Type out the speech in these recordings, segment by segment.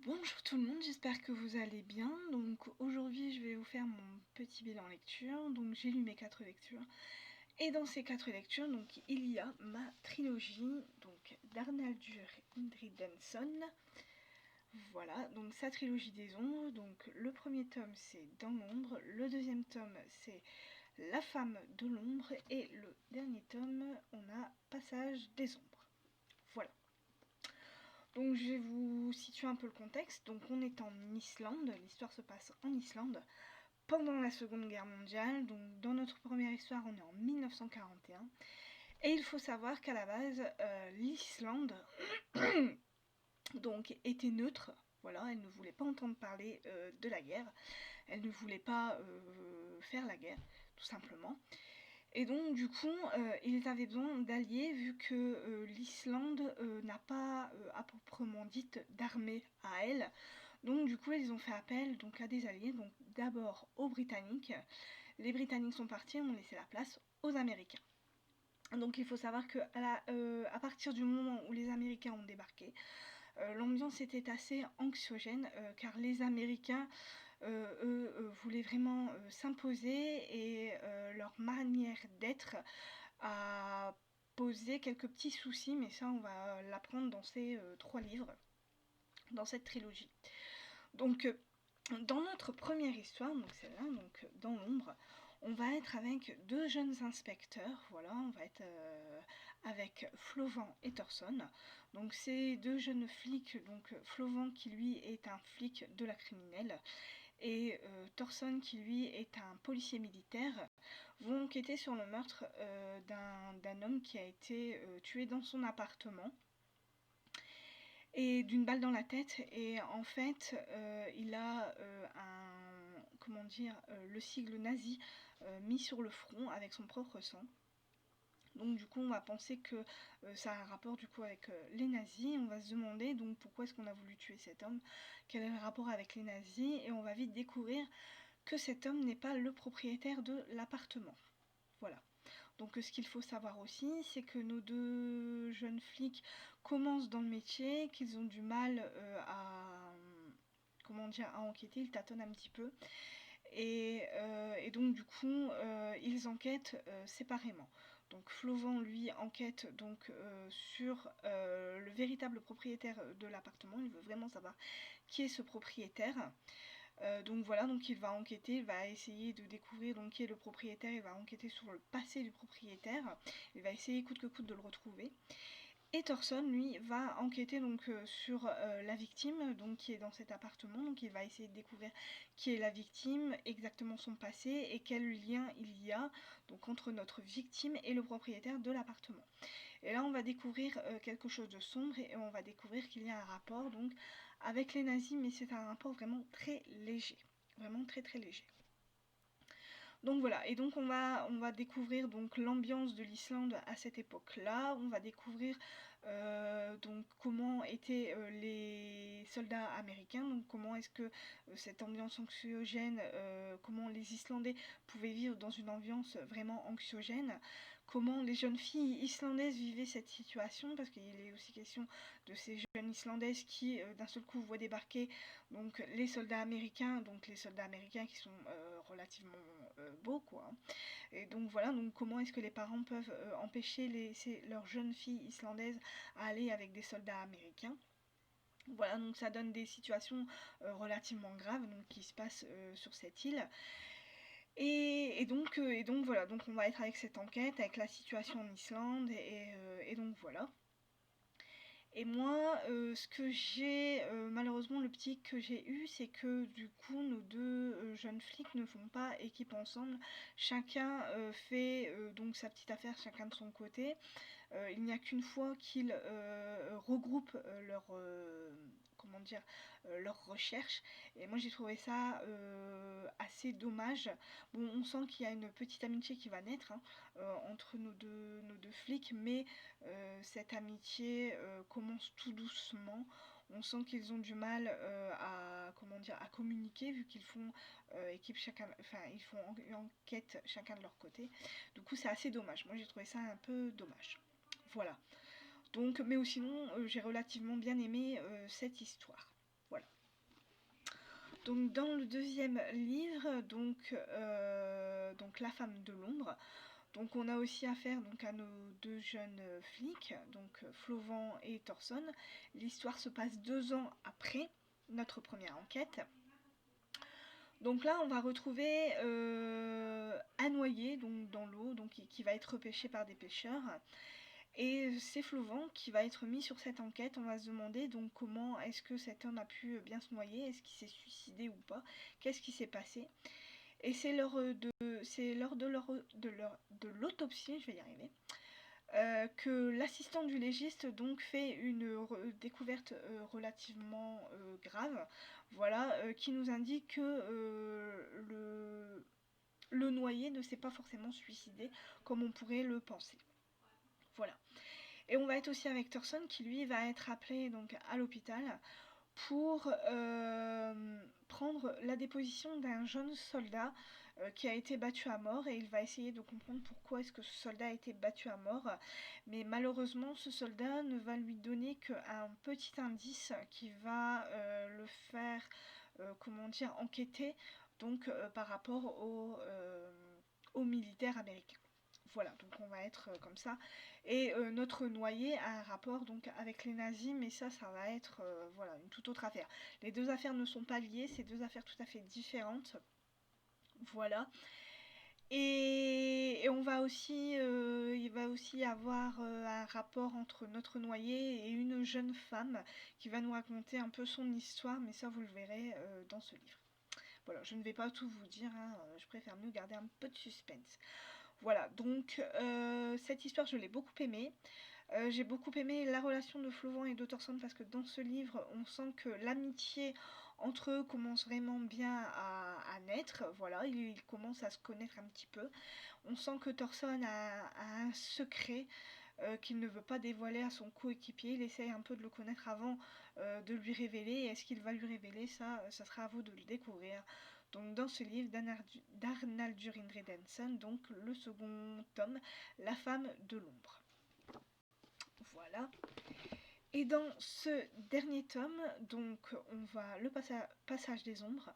Bonjour tout le monde, j'espère que vous allez bien. Donc aujourd'hui je vais vous faire mon petit bilan lecture. Donc j'ai lu mes 4 lectures. Et dans ces 4 lectures, donc il y a ma trilogie, donc d'Arnaldur Indridason. Voilà, donc sa trilogie des ombres. Donc le premier tome c'est Dans l'ombre, le deuxième tome c'est La femme de l'ombre et le dernier tome on a Passage des ombres. Voilà. Donc je vais vous situer un peu le contexte. Donc on est en Islande, l'histoire se passe en Islande pendant la Seconde Guerre mondiale. Donc dans notre première histoire, on est en 1941. Et il faut savoir qu'à la base, l'Islande donc était neutre. Voilà, elle ne voulait pas entendre parler de la guerre. Elle ne voulait pas faire la guerre, tout simplement. Et donc du coup, ils avaient besoin d'alliés vu que l'Islande n'a pas à proprement dite d'armée à elle. Donc du coup, ils ont fait appel donc à des alliés. Donc d'abord aux Britanniques. Les Britanniques sont partis, ont laissé la place aux Américains. Donc il faut savoir que à partir du moment où les Américains ont débarqué, l'ambiance était assez anxiogène car les Américains eux voulaient vraiment s'imposer et leur manière d'être a posé quelques petits soucis, mais ça on va l'apprendre dans ces 3 livres, dans cette trilogie. Donc dans notre première histoire, donc celle-là, donc Dans l'ombre, on va être avec 2 jeunes inspecteurs, voilà, on va être avec Flovent et Thorson. Donc ces 2 jeunes flics, donc Flovent qui lui est un flic de la criminelle et Thorson qui lui est un policier militaire, vont enquêter sur le meurtre d'un homme qui a été tué dans son appartement et d'une balle dans la tête. Et en fait il a comment dire, le sigle nazi mis sur le front avec son propre sang. Donc du coup on va penser que ça a un rapport du coup avec les nazis. On va se demander donc pourquoi est-ce qu'on a voulu tuer cet homme, quel est le rapport avec les nazis, et on va vite découvrir que cet homme n'est pas le propriétaire de l'appartement. Voilà. Donc ce qu'il faut savoir aussi, c'est que nos 2 jeunes flics commencent dans le métier, qu'ils ont du mal comment dire, à enquêter, ils tâtonnent un petit peu. Et donc du coup, ils enquêtent séparément. Donc Flovent, lui, enquête donc sur le véritable propriétaire de l'appartement. Il veut vraiment savoir qui est ce propriétaire. Donc voilà, donc il va enquêter, il va essayer de découvrir donc qui est le propriétaire, il va enquêter sur le passé du propriétaire, il va essayer coûte que coûte de le retrouver. Et Thorson, lui, va enquêter donc sur la victime donc qui est dans cet appartement. Donc il va essayer de découvrir qui est la victime, exactement son passé et quel lien il y a donc entre notre victime et le propriétaire de l'appartement. Et là on va découvrir quelque chose de sombre et on va découvrir qu'il y a un rapport donc avec les nazis, mais c'est un rapport vraiment très léger, vraiment très très léger. Donc voilà, et donc on va découvrir donc l'ambiance de l'Islande à cette époque-là. On va découvrir donc comment étaient les soldats américains, donc comment est-ce que cette ambiance anxiogène, comment les Islandais pouvaient vivre dans une ambiance vraiment anxiogène, comment les jeunes filles islandaises vivaient cette situation, parce qu'il est aussi question de ces jeunes islandaises qui d'un seul coup voient débarquer donc les soldats américains, qui sont relativement beaux quoi. Et donc voilà, donc comment est-ce que les parents peuvent empêcher leurs jeunes filles islandaises à aller avec des soldats américains. Voilà, donc ça donne des situations relativement graves donc, qui se passent sur cette île. Et donc voilà, donc on va être avec cette enquête, avec la situation en Islande, et donc voilà. Et moi, ce que j'ai, malheureusement, le petit que j'ai eu, c'est que du coup, nos 2 jeunes flics ne font pas équipe ensemble. Chacun fait donc sa petite affaire, chacun de son côté. Il n'y a qu'une fois qu'ils regroupent comment dire, leurs recherches. Et moi j'ai trouvé ça assez dommage. Bon, on sent qu'il y a une petite amitié qui va naître hein, entre nos deux flics, mais cette amitié commence tout doucement. On sent qu'ils ont du mal à comment dire à communiquer vu qu'ils font équipe chacun, enfin ils font une enquête chacun de leur côté. Du coup c'est assez dommage. Moi j'ai trouvé ça un peu dommage. Voilà. Donc, mais sinon, j'ai relativement bien aimé cette histoire. Voilà. Donc dans le deuxième livre, donc La femme de l'ombre, donc on a aussi affaire donc à nos deux jeunes flics, donc Flauvent et Thorson. L'histoire se passe 2 ans après notre première enquête. Donc là, on va retrouver un noyé donc dans l'eau, donc qui va être repêché par des pêcheurs. Et c'est Flauvent qui va être mis sur cette enquête. On va se demander donc comment est-ce que cet homme a pu bien se noyer, est-ce qu'il s'est suicidé ou pas, qu'est-ce qui s'est passé. Et c'est lors de l'autopsie, je vais y arriver, que l'assistant du légiste donc fait une découverte relativement grave, voilà, qui nous indique que le noyé ne s'est pas forcément suicidé comme on pourrait le penser. Voilà. Et on va être aussi avec Thorson qui lui va être appelé donc à l'hôpital pour prendre la déposition d'un jeune soldat qui a été battu à mort, et il va essayer de comprendre pourquoi est-ce que ce soldat a été battu à mort. Mais malheureusement, ce soldat ne va lui donner qu'un petit indice qui va le faire, enquêter donc par rapport aux militaires américains. Voilà, donc on va être comme ça. Et notre noyé a un rapport donc avec les nazis, mais ça va être voilà, une toute autre affaire. Les deux affaires ne sont pas liées, c'est deux affaires tout à fait différentes. Voilà. Et on va aussi, il va aussi avoir un rapport entre notre noyé et une jeune femme qui va nous raconter un peu son histoire, mais ça vous le verrez dans ce livre. Voilà, je ne vais pas tout vous dire, hein, je préfère mieux garder un peu de suspense. Voilà, donc cette histoire je l'ai beaucoup aimée. J'ai beaucoup aimé la relation de Flauvent et de Thorson parce que dans ce livre on sent que l'amitié entre eux commence vraiment bien à naître. Voilà, ils commencent à se connaître un petit peu. On sent que Thorson a un secret qu'il ne veut pas dévoiler à son coéquipier. Il essaye un peu de le connaître avant de lui révéler. Est-ce qu'il va lui révéler ça sera à vous de le découvrir. Donc dans ce livre d'Arnaldur Indridason, donc le second tome, La femme de l'ombre. Voilà. Et dans ce dernier tome, donc on va le passage des ombres.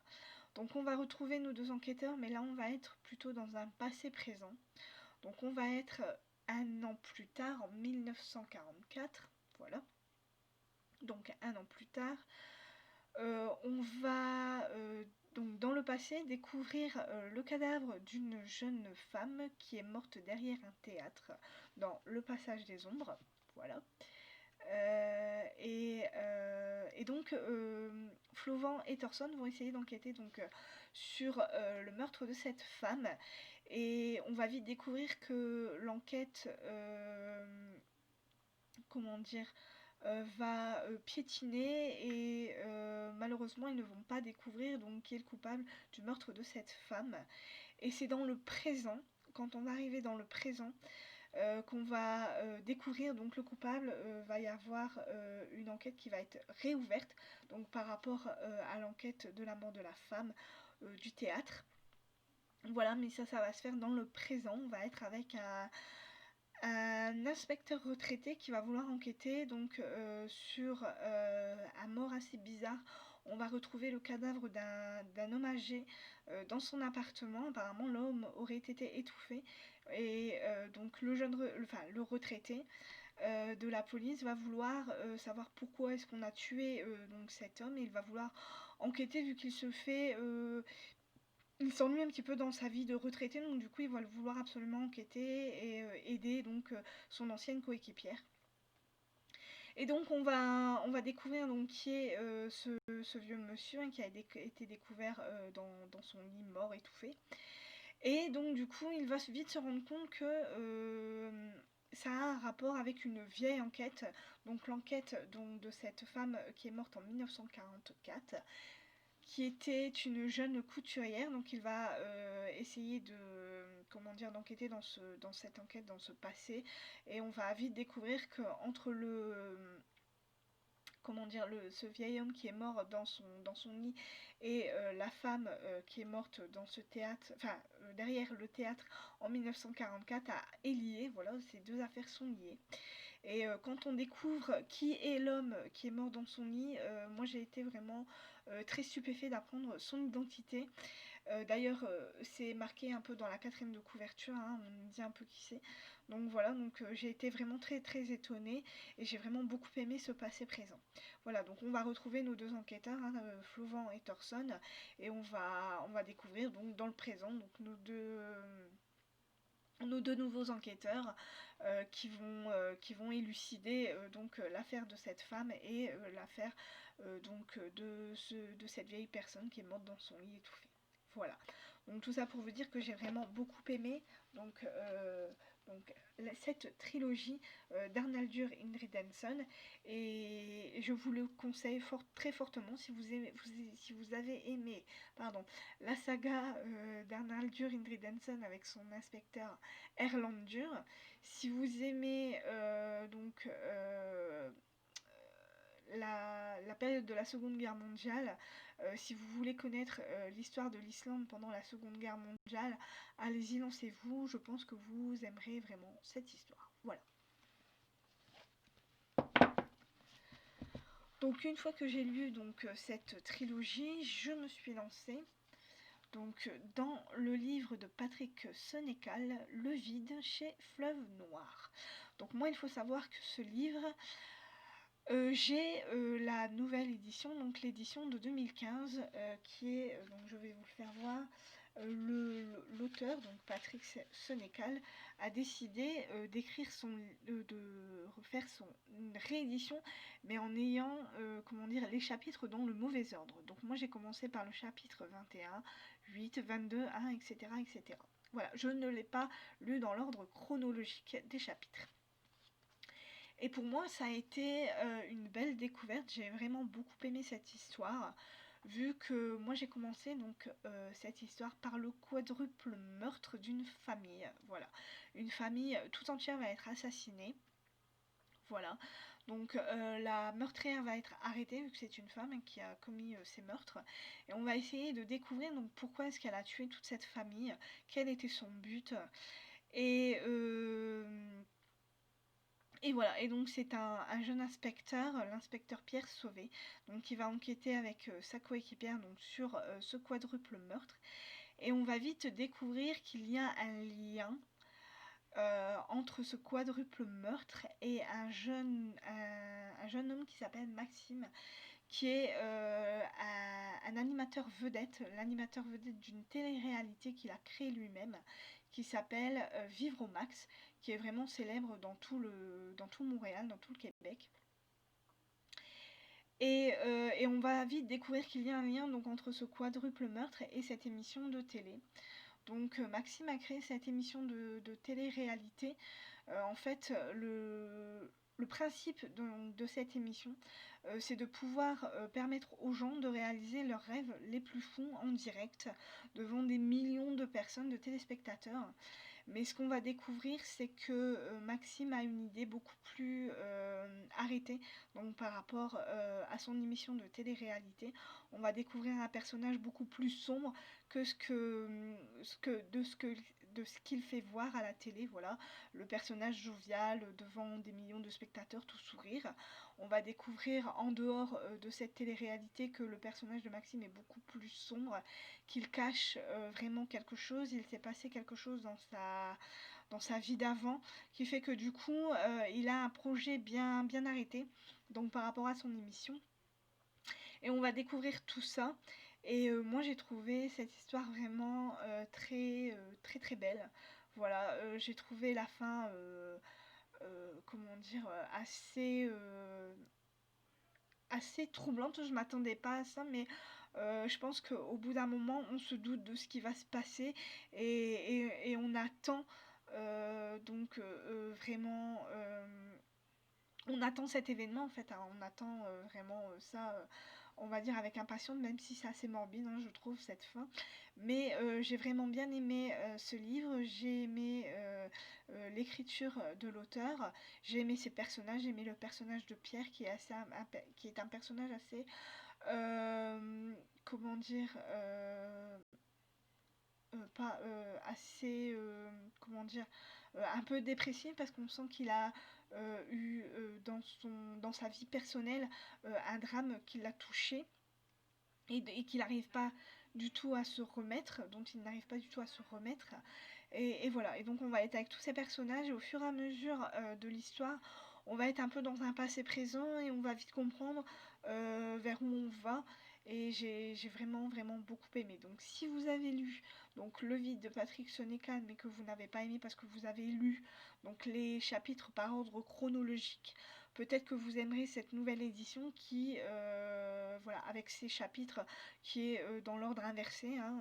Donc on va retrouver nos deux enquêteurs, mais là on va être plutôt dans un passé présent. Donc on va être un an plus tard, en 1944. Voilà. Donc un an plus tard, on va donc dans le passé découvrir le cadavre d'une jeune femme qui est morte derrière un théâtre dans le passage des ombres. Voilà. Et donc Flauvent et Thorson vont essayer d'enquêter donc sur le meurtre de cette femme, et on va vite découvrir que l'enquête va piétiner, et malheureusement ils ne vont pas découvrir donc qui est le coupable du meurtre de cette femme. Et c'est dans le présent, quand on va arriver dans le présent, qu'on va découvrir donc le coupable. Va y avoir une enquête qui va être réouverte donc par rapport à l'enquête de la mort de la femme du théâtre. Voilà, mais ça va se faire dans le présent. On va être avec un inspecteur retraité qui va vouloir enquêter donc sur un mort assez bizarre. On va retrouver le cadavre d'un homme âgé dans son appartement. Apparemment l'homme aurait été étouffé, et donc le retraité de la police va vouloir savoir pourquoi est-ce qu'on a tué donc cet homme, et il va vouloir enquêter vu qu'il se fait il s'ennuie un petit peu dans sa vie de retraité, donc du coup il va vouloir absolument enquêter et aider donc son ancienne coéquipière. Et donc on va découvrir donc qui est ce vieux monsieur, hein, qui a été découvert dans son lit mort, étouffé. Et donc du coup il va vite se rendre compte que ça a un rapport avec une vieille enquête, donc l'enquête de cette femme qui est morte en 1944, qui était une jeune couturière. Donc il va essayer d'enquêter dans cette enquête, dans ce passé, et on va vite découvrir qu'entre ce vieil homme qui est mort dans son lit et la femme qui est morte dans ce théâtre, derrière le théâtre en 1944 est liée. Voilà, ces deux affaires sont liées. Et quand on découvre qui est l'homme qui est mort dans son lit, moi j'ai été vraiment très stupéfait d'apprendre son identité. D'ailleurs, c'est marqué un peu dans la quatrième de couverture, hein, on dit un peu qui c'est. Donc voilà, donc j'ai été vraiment très très étonnée et j'ai vraiment beaucoup aimé ce passé présent. Voilà, donc on va retrouver nos deux enquêteurs, hein, Flauvent et Thorson, et on va découvrir donc dans le présent donc nos deux nouveaux enquêteurs qui vont élucider donc l'affaire de cette femme et l'affaire donc de cette vieille personne qui est morte dans son lit étouffée. Voilà. Donc tout ça pour vous dire que j'ai vraiment beaucoup aimé donc cette trilogie d'Arnaldur Indridason et je vous le conseille très fortement si vous avez aimé pardon, la saga d'Arnaldur Indridason avec son inspecteur Erlendur. Si vous aimez la période de la Seconde Guerre mondiale, si vous voulez connaître l'histoire de l'Islande pendant la Seconde Guerre mondiale, allez-y, lancez-vous, je pense que vous aimerez vraiment cette histoire. Voilà. Donc une fois que j'ai lu donc cette trilogie, je me suis lancée donc dans le livre de Patrick Sénécal, Le Vide, chez Fleuve Noir. Donc moi, il faut savoir que ce livre, j'ai la nouvelle édition, donc l'édition de 2015, qui est, donc je vais vous le faire voir, l'auteur, donc Patrick Sénécal, a décidé de refaire une réédition, mais en ayant, comment dire, les chapitres dans le mauvais ordre. Donc moi j'ai commencé par le chapitre 21, 8, 22, 1, etc., etc. Voilà, je ne l'ai pas lu dans l'ordre chronologique des chapitres. Et pour moi, ça a été une belle découverte. J'ai vraiment beaucoup aimé cette histoire, vu que moi j'ai commencé donc cette histoire par le quadruple meurtre d'une famille. Voilà, une famille tout entière va être assassinée. Voilà, donc la meurtrière va être arrêtée vu que c'est une femme qui a commis ces meurtres. Et on va essayer de découvrir donc pourquoi est-ce qu'elle a tué toute cette famille, quel était son but. Et et voilà, et donc c'est un jeune inspecteur, l'inspecteur Pierre Sauvé, donc qui va enquêter avec sa coéquipière donc sur ce quadruple meurtre. Et on va vite découvrir qu'il y a un lien entre ce quadruple meurtre et un jeune homme qui s'appelle Maxime, qui est un animateur vedette, l'animateur vedette d'une télé-réalité qu'il a créée lui-même, qui s'appelle Vivre au Max, qui est vraiment célèbre dans tout Montréal, dans tout le Québec. Et on va vite découvrir qu'il y a un lien donc, entre ce quadruple meurtre et cette émission de télé. Donc Maxime a créé cette émission de télé-réalité. En fait, le principe de cette émission, c'est de pouvoir permettre aux gens de réaliser leurs rêves les plus fous en direct devant des millions de personnes, de téléspectateurs. Mais ce qu'on va découvrir, c'est que Maxime a une idée beaucoup plus arrêtée. Donc par rapport à son émission de télé-réalité, on va découvrir un personnage beaucoup plus sombre que de ce qu'il fait voir à la télé. Voilà, le personnage jovial devant des millions de spectateurs, tout sourire. On va découvrir en dehors de cette télé-réalité que le personnage de Maxime est beaucoup plus sombre, qu'il cache vraiment quelque chose, il s'est passé quelque chose dans sa vie d'avant, qui fait que du coup, il a un projet bien arrêté, donc par rapport à son émission. Et on va découvrir tout ça. Et moi, j'ai trouvé cette histoire vraiment très belle. Voilà, j'ai trouvé la fin, comment dire, assez troublante. Je m'attendais pas à ça, mais je pense qu'au bout d'un moment, on se doute de ce qui va se passer et on attend donc vraiment. On attend cet événement en fait, hein, on attend vraiment ça, on va dire avec impatience, même si c'est assez morbide, hein, je trouve, cette fin. Mais j'ai vraiment bien aimé ce livre, j'ai aimé l'écriture de l'auteur, j'ai aimé ses personnages, j'ai aimé le personnage de Pierre qui est un personnage assez, comment dire, pas assez, comment dire, un peu dépressif parce qu'on sent qu'il a eu dans sa vie personnelle un drame qui l'a touché et qu'il n'arrive pas du tout à se remettre, dont il n'arrive pas du tout à se remettre. Et voilà, et donc on va être avec tous ces personnages et au fur et à mesure de l'histoire, on va être un peu dans un passé présent et on va vite comprendre vers où on va. Et j'ai vraiment vraiment beaucoup aimé. Donc si vous avez lu donc Le Vide de Patrick Senécal mais que vous n'avez pas aimé parce que vous avez lu donc les chapitres par ordre chronologique, peut-être que vous aimerez cette nouvelle édition qui, voilà, avec ces chapitres qui est dans l'ordre inversé. Hein,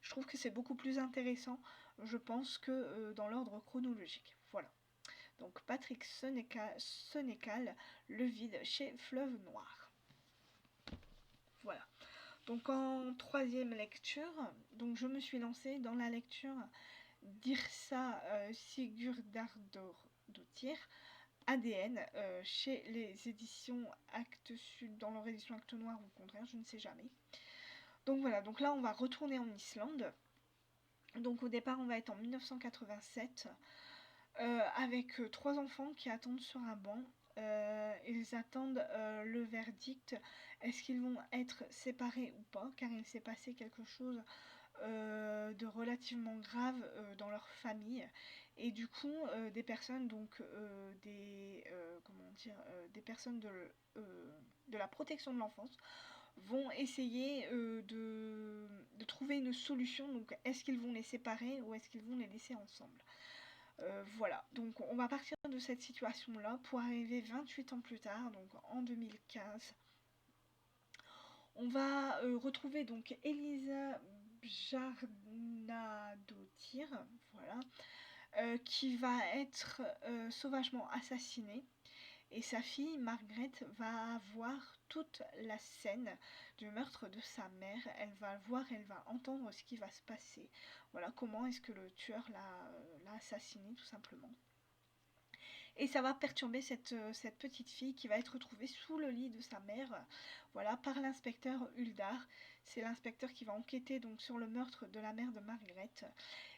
je trouve que c'est beaucoup plus intéressant, je pense, que dans l'ordre chronologique. Voilà. Donc Patrick Senécal, Le Vide chez Fleuve Noir. Voilà. Donc en troisième lecture, donc je me suis lancée dans la lecture d'Yrsa Sigurðardóttir, ADN, chez les éditions Actes Sud, dans leur édition Actes Noir ou au contraire, je ne sais jamais. Donc voilà, donc là on va retourner en Islande. Donc au départ on va être en 1987 avec trois enfants qui attendent sur un banc. Ils attendent le verdict. Est-ce qu'ils vont être séparés ou pas? Car il s'est passé quelque chose de relativement grave dans leur famille. Et du coup, des personnes, donc comment dire, des personnes de la protection de l'enfance vont essayer de trouver une solution. Donc, est-ce qu'ils vont les séparer ou est-ce qu'ils vont les laisser ensemble? Voilà, donc on va partir de cette situation-là pour arriver 28 ans plus tard, donc en 2015. On va retrouver donc Elisa Bjarnadottir, voilà, qui va être sauvagement assassinée. Et sa fille, Margaret, va voir toute la scène du meurtre de sa mère. Elle va voir, elle va entendre ce qui va se passer. Voilà, comment est-ce que le tueur l'a assassinée, tout simplement. Et ça va perturber cette petite fille qui va être retrouvée sous le lit de sa mère, voilà, par l'inspecteur Huldar. C'est l'inspecteur qui va enquêter donc sur le meurtre de la mère de Margaret.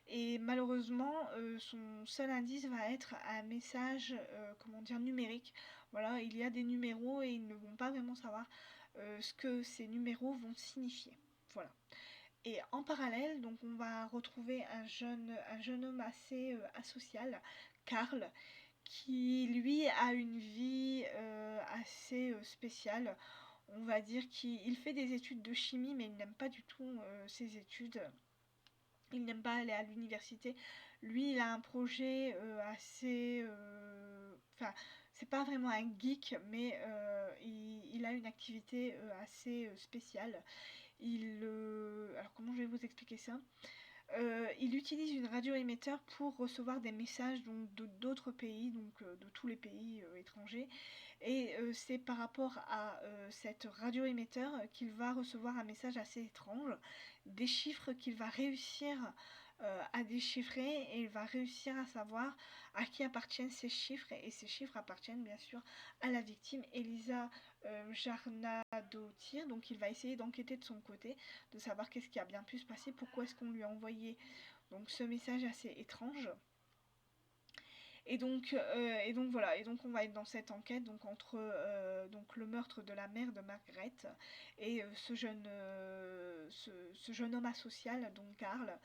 Et malheureusement, son seul indice va être un message, comment dire, numérique. Voilà, il y a des numéros et ils ne vont pas vraiment savoir ce que ces numéros vont signifier. Voilà. Et en parallèle, donc on va retrouver un jeune homme assez asocial, Karl, qui lui a une vie assez spéciale. On va dire qu'il fait des études de chimie, mais il n'aime pas du tout ses études. Il n'aime pas aller à l'université. Lui, il a un projet assez... Enfin, c'est pas vraiment un geek, mais il a une activité assez spéciale. Alors, comment je vais vous expliquer ça? Il utilise une radioémetteur pour recevoir des messages donc, d'autres pays, donc de tous les pays étrangers. Et c'est par rapport à cette radioémetteur qu'il va recevoir un message assez étrange, des chiffres qu'il va réussir à déchiffrer et il va réussir à savoir à qui appartiennent ces chiffres. Et ces chiffres appartiennent bien sûr à la victime Elisa Bjarnadottir. Donc il va essayer d'enquêter de son côté, de savoir qu'est-ce qui a bien pu se passer, pourquoi est-ce qu'on lui a envoyé donc ce message assez étrange. Et donc voilà, et donc on va être dans cette enquête donc entre donc le meurtre de la mère de Margaret et ce jeune homme asocial, donc Karl.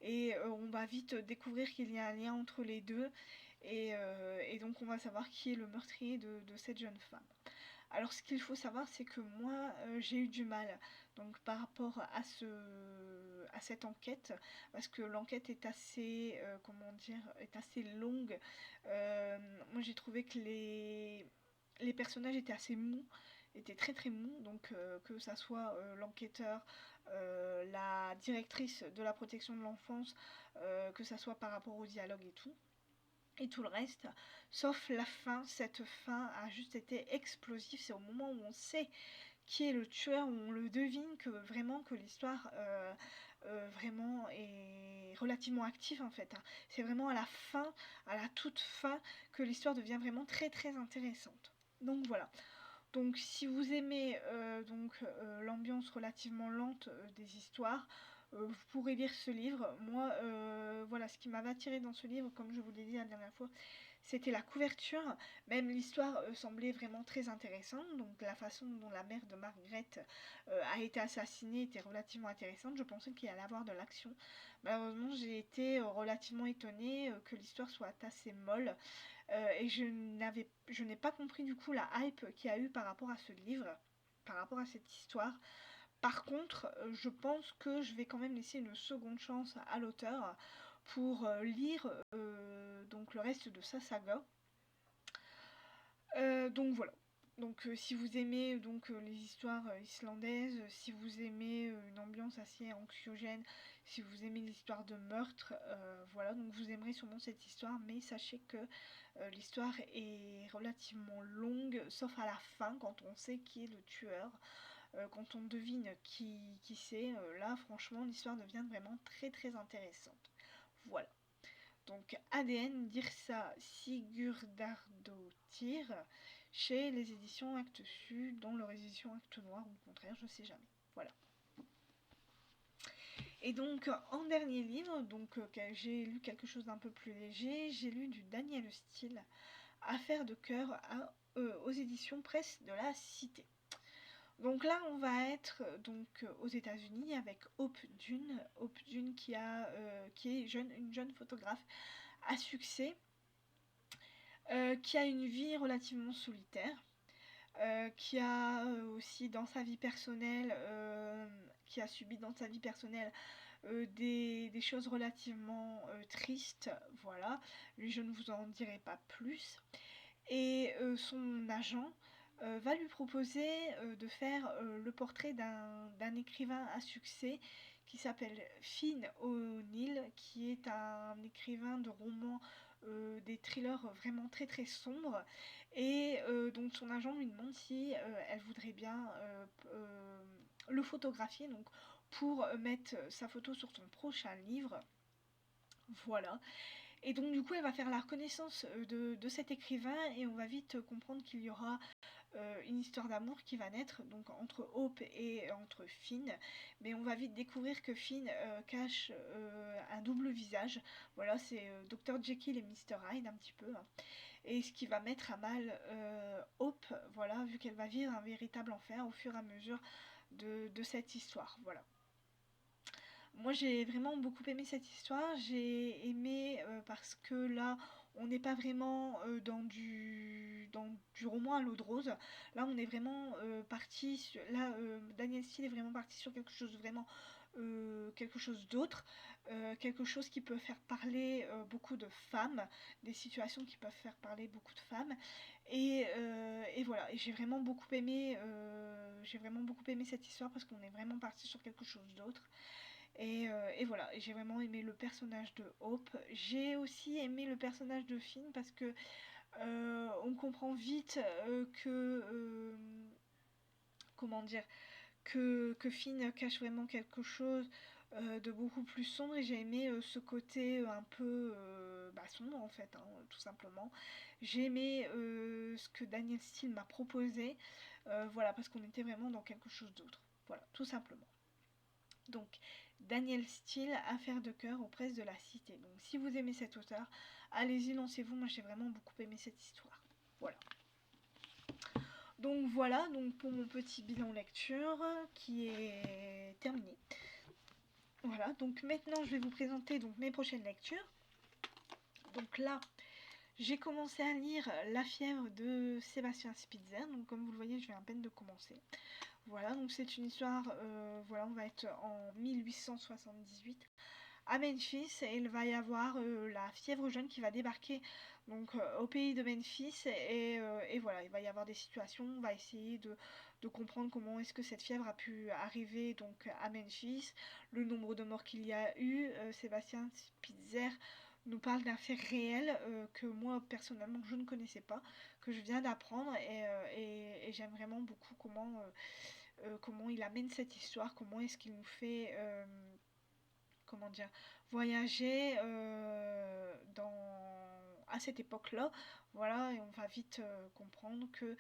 Et on va vite découvrir qu'il y a un lien entre les deux. Et donc on va savoir qui est le meurtrier de cette jeune femme. Alors ce qu'il faut savoir, c'est que moi j'ai eu du mal donc par rapport à cette enquête, parce que l'enquête est assez comment dire, est assez longue. Moi j'ai trouvé que les personnages étaient assez mous, étaient très très mous, donc que ça soit l'enquêteur, la directrice de la protection de l'enfance, que ça soit par rapport au dialogue et tout le reste, sauf la fin. Cette fin a juste été explosive. C'est au moment où on sait qui est le tueur, où on le devine que vraiment que l'histoire vraiment est relativement active en fait. Hein. C'est vraiment à la fin, à la toute fin, que l'histoire devient vraiment très très intéressante. Donc voilà. Donc si vous aimez l'ambiance relativement lente des histoires, vous pourrez lire ce livre. Moi, voilà, ce qui m'avait attiré dans ce livre, comme je vous l'ai dit la dernière fois, c'était la couverture. Même l'histoire semblait vraiment très intéressante. Donc la façon dont la mère de Margaret a été assassinée était relativement intéressante. Je pensais qu'il y allait avoir de l'action. Malheureusement, j'ai été relativement étonnée que l'histoire soit assez molle. Et je n'ai pas compris du coup la hype qu'il y a eu par rapport à ce livre, par rapport à cette histoire. Par contre, je pense que je vais quand même laisser une seconde chance à l'auteur pour lire donc le reste de sa saga. Donc voilà. Donc si vous aimez les histoires islandaises, si vous aimez une ambiance assez anxiogène, si vous aimez l'histoire de meurtre, voilà, donc vous aimerez sûrement cette histoire, mais sachez que l'histoire est relativement longue, sauf à la fin quand on sait qui est le tueur. Quand on devine qui c'est, là franchement l'histoire devient vraiment très très intéressante. Voilà. Donc ADN d'Yrsa Sigurdardóttir chez les éditions Actes Sud, dont leur édition Actes Noir ou le contraire, je sais jamais. Voilà. Et donc en dernier livre, donc j'ai lu quelque chose d'un peu plus léger, j'ai lu du Daniel Steele, Affaire de cœur aux éditions Presse de la Cité. Donc là, on va être aux États-Unis avec Hope Dune qui est une jeune photographe à succès, qui a une vie relativement solitaire, qui a aussi dans sa vie personnelle, qui a subi dans sa vie personnelle des choses relativement tristes, voilà. Lui, je ne vous en dirai pas plus. Et son agent va lui proposer de faire le portrait d'un écrivain à succès qui s'appelle Finn O'Neill, qui est un écrivain de romans, des thrillers vraiment très très sombres. Et donc son agent lui demande si elle voudrait bien le photographier, donc pour mettre sa photo sur son prochain livre. Voilà. Et donc du coup elle va faire la reconnaissance de cet écrivain et on va vite comprendre qu'il y aura une histoire d'amour qui va naître donc entre Hope et entre Finn, mais on va vite découvrir que Finn cache un double visage. Voilà, c'est Dr Jekyll et Mr Hyde un petit peu, hein. Et ce qui va mettre à mal Hope, voilà, vu qu'elle va vivre un véritable enfer au fur et à mesure de cette histoire. Voilà. Moi j'ai vraiment beaucoup aimé cette histoire, j'ai aimé parce que là on n'est pas vraiment dans du roman à l'eau de rose, là on est vraiment parti, là Daniel Steele est vraiment parti sur quelque chose de vraiment quelque chose d'autre, quelque chose qui peut faire parler beaucoup de femmes, des situations qui peuvent faire parler beaucoup de femmes, et voilà, et j'ai vraiment beaucoup aimé cette histoire parce qu'on est vraiment parti sur quelque chose d'autre. Et voilà, j'ai vraiment aimé le personnage de Hope. J'ai aussi aimé le personnage de Finn parce que on comprend vite comment dire, que Finn cache vraiment quelque chose de beaucoup plus sombre, et j'ai aimé ce côté un peu sombre en fait, hein, tout simplement. J'ai aimé ce que Daniel Steele m'a proposé, voilà, parce qu'on était vraiment dans quelque chose d'autre. Voilà, tout simplement. Donc, Daniel Steele, Affaire de cœur aux presses de la Cité. Donc, si vous aimez cet auteur, allez-y, lancez-vous. Moi, j'ai vraiment beaucoup aimé cette histoire. Voilà. Donc, voilà donc pour mon petit bilan lecture qui est terminé. Voilà, donc maintenant, je vais vous présenter donc mes prochaines lectures. Donc là, j'ai commencé à lire La fièvre de Sébastien Spitzer. Donc, comme vous le voyez, je viens à peine de commencer. Voilà, donc c'est une histoire, voilà, on va être en 1878 à Memphis et il va y avoir la fièvre jaune qui va débarquer donc au pays de Memphis, et voilà, il va y avoir des situations, on va essayer de comprendre comment est-ce que cette fièvre a pu arriver donc à Memphis, le nombre de morts qu'il y a eu. Sébastien Spitzer nous parle d'un fait réel que moi personnellement je ne connaissais pas, que je viens d'apprendre, et j'aime vraiment beaucoup comment il amène cette histoire, comment est-ce qu'il nous fait comment dire, voyager à cette époque-là. Voilà, et on va vite comprendre que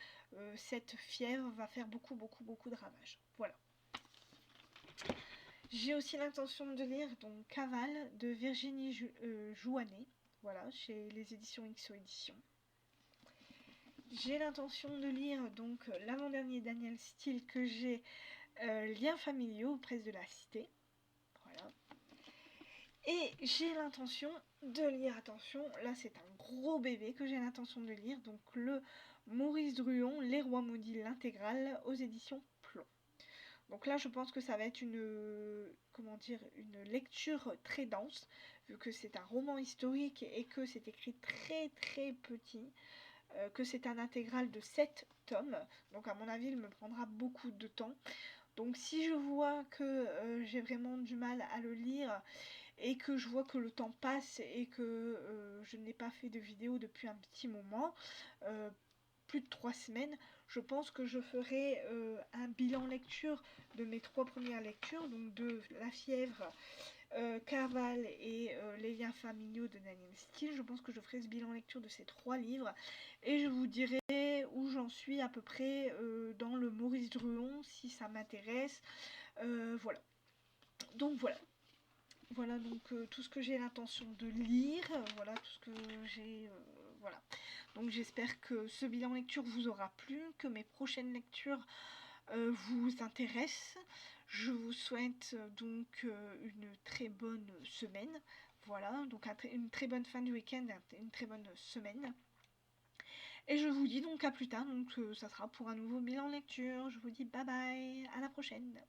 cette fièvre va faire beaucoup de ravages. Voilà. J'ai aussi l'intention de lire donc Cavale de Virginie Jouanet, voilà, chez les éditions XO Éditions. J'ai l'intention de lire donc l'avant-dernier Daniel Steele que j'ai, Liens familiaux aux presses de la Cité. Voilà. Et j'ai l'intention de lire, attention, là c'est un gros bébé que j'ai l'intention de lire, donc le Maurice Druon, Les Rois Maudits, l'intégrale, aux éditions Plomb. Donc là je pense que ça va être une lecture très dense, vu que c'est un roman historique et que c'est écrit très très petit, que c'est un intégral de 7 tomes, donc à mon avis il me prendra beaucoup de temps. Donc si je vois que j'ai vraiment du mal à le lire et que je vois que le temps passe et que je n'ai pas fait de vidéo depuis un petit moment, plus de 3 semaines, je pense que je ferai un bilan lecture de mes 3 premières lectures, donc de La Fièvre, Cavale et Les Liens familiaux de Daniel Steele. Je pense que je ferai ce bilan lecture de ces 3 livres et je vous dirai où j'en suis à peu près dans le Maurice Druon si ça m'intéresse. Voilà. Donc voilà. Voilà donc tout ce que j'ai l'intention de lire, voilà tout ce que j'ai, voilà. Donc j'espère que ce bilan lecture vous aura plu, que mes prochaines lectures vous intéressent. Je vous souhaite donc une très bonne semaine, voilà, donc une très bonne fin du week-end, une très bonne semaine. Et je vous dis donc à plus tard, donc ça sera pour un nouveau bilan lecture. Je vous dis bye bye, à la prochaine.